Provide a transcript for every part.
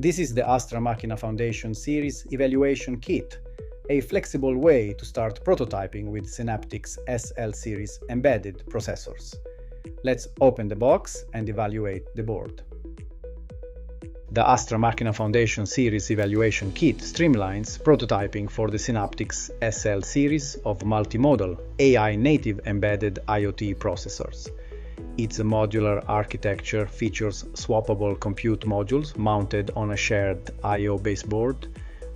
This is the Astra Machina Foundation Series Evaluation Kit, a flexible way to start prototyping with Synaptics SL series embedded processors. Let's open the box and evaluate the board. The Astra Machina Foundation Series Evaluation Kit streamlines prototyping for the Synaptics SL series of multimodal AI-native embedded IoT processors. Its modular architecture features swappable compute modules mounted on a shared I/O baseboard,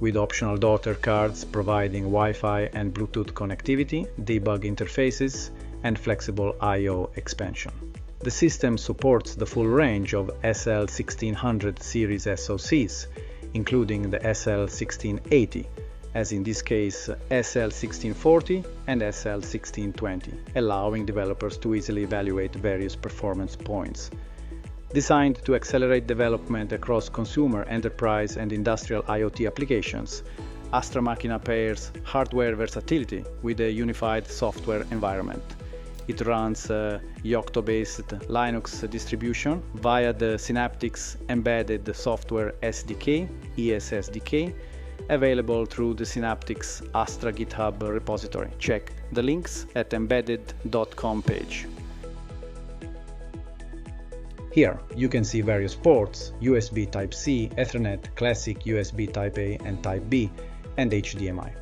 with optional daughter cards providing Wi-Fi and Bluetooth connectivity, debug interfaces, and flexible I/O expansion. The system supports the full range of SL1600 series SoCs, including the SL1680, as in this case SL1640 and SL1620, allowing developers to easily evaluate various performance points. Designed to accelerate development across consumer, enterprise, and industrial IoT applications, Astra Machina pairs hardware versatility with a unified software environment. It runs Yocto-based Linux distribution via the Synaptics Embedded Software SDK, ESSDK, available through the Synaptics Astra GitHub repository. Check the links at embedded.com page. Here you can see various ports: USB Type-C, Ethernet, Classic USB Type-A and Type-B, and HDMI.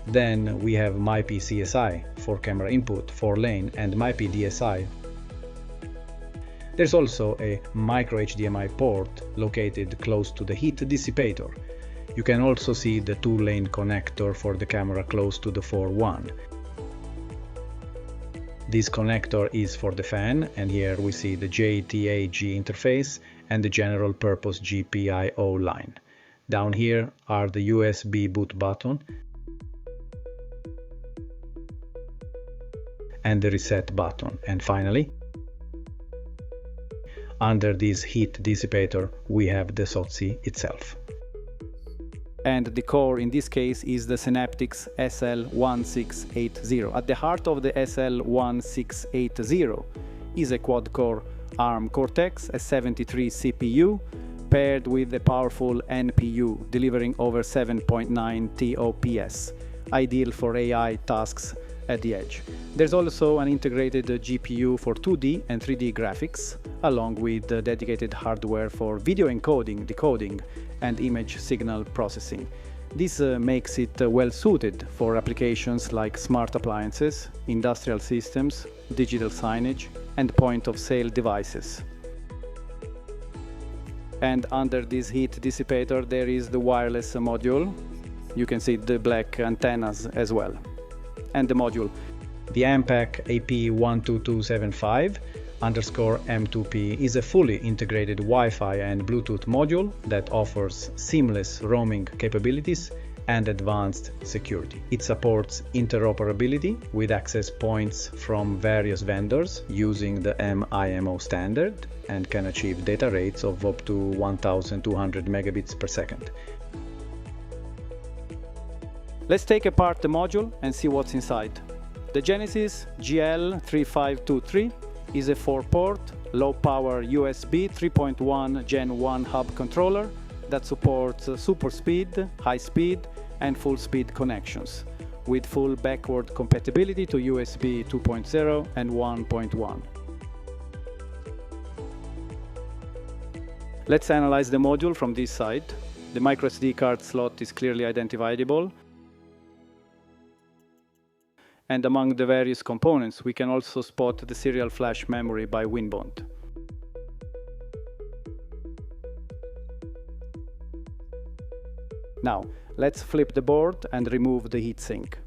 Then we have MIPI CSI for camera input, 4-lane, and MIPI DSI. There's also a micro HDMI port located close to the heat dissipator. You can also see the 2-lane connector for the camera close to the 4-1. This connector is for the fan, and here we see the JTAG interface and the general purpose GPIO line. Down here are the USB boot button and the reset button, and finally, under this heat dissipator we have the SoC itself. And the core in this case is the Synaptics SL1680. At the heart of the SL1680 is a quad-core ARM Cortex-A73 CPU paired with a powerful NPU delivering over 7.9 TOPS, ideal for AI tasks at the edge. There's also an integrated GPU for 2D and 3D graphics, along with dedicated hardware for video encoding, decoding, and image signal processing. This makes it well suited for applications like smart appliances, industrial systems, digital signage, and point-of-sale devices. And under this heat dissipator there is the wireless module. You can see the black antennas as well. And the module, the AMPAC AP12275_M2P, is a fully integrated Wi-Fi and Bluetooth module that offers seamless roaming capabilities and advanced security. It supports interoperability with access points from various vendors using the MIMO standard and can achieve data rates of up to 1200 megabits per second. Let's take apart the module and see what's inside. The Genesis GL3523 is a 4-port, low-power USB 3.1 Gen 1 hub controller that supports super speed, high speed, and full speed connections, with full backward compatibility to USB 2.0 and 1.1. Let's analyze the module from this side. The microSD card slot is clearly identifiable. And among the various components, we can also spot the serial flash memory by WinBond. Now, let's flip the board and remove the heatsink.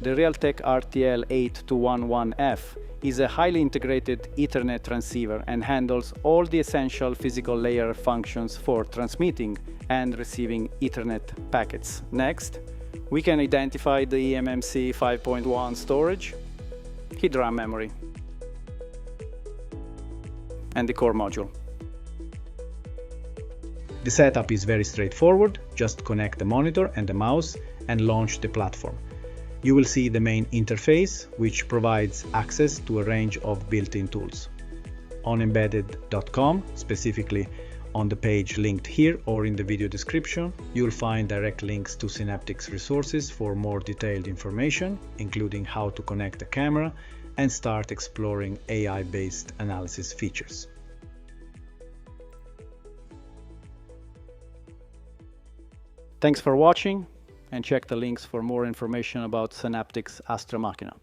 The Realtek RTL8211F is a highly integrated Ethernet transceiver and handles all the essential physical layer functions for transmitting and receiving Ethernet packets. Next, we can identify the eMMC 5.1 storage, DRAM memory, and the core module. The setup is very straightforward. Just connect the monitor and the mouse and launch the platform. You will see the main interface, which provides access to a range of built-in tools. On embedded.com, specifically on the page linked here or in the video description, you'll find direct links to Synaptics resources for more detailed information, including how to connect a camera and start exploring AI-based analysis features. Thanks for watching, and check the links for more information about Synaptics Astra Machina.